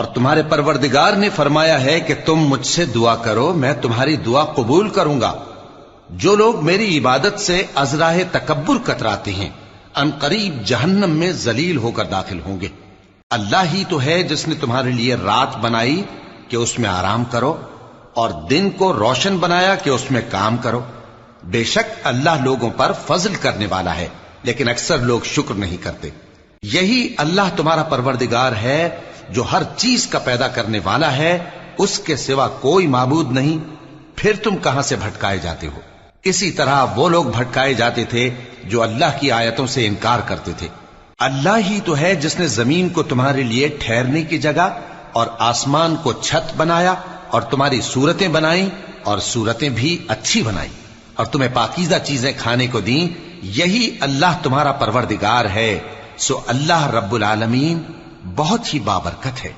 اور تمہارے پروردگار نے فرمایا ہے کہ تم مجھ سے دعا کرو، میں تمہاری دعا قبول کروں گا۔ جو لوگ میری عبادت سے ازراہ تکبر کتراتے ہیں ان قریب جہنم میں ذلیل ہو کر داخل ہوں گے۔ اللہ ہی تو ہے جس نے تمہارے لیے رات بنائی کہ اس میں آرام کرو، اور دن کو روشن بنایا کہ اس میں کام کرو۔ بے شک اللہ لوگوں پر فضل کرنے والا ہے، لیکن اکثر لوگ شکر نہیں کرتے۔ یہی اللہ تمہارا پروردگار ہے جو ہر چیز کا پیدا کرنے والا ہے، اس کے سوا کوئی معبود نہیں، پھر تم کہاں سے بھٹکائے جاتے ہو؟ اسی طرح وہ لوگ بھٹکائے جاتے تھے جو اللہ کی آیتوں سے انکار کرتے تھے۔ اللہ ہی تو ہے جس نے زمین کو تمہارے لیے ٹھہرنے کی جگہ اور آسمان کو چھت بنایا، اور تمہاری صورتیں بنائیں اور صورتیں بھی اچھی بنائیں، اور تمہیں پاکیزہ چیزیں کھانے کو دیں۔ یہی اللہ تمہارا پروردگار ہے، سو اللہ رب العالمین بہت ہی بابرکت ہے۔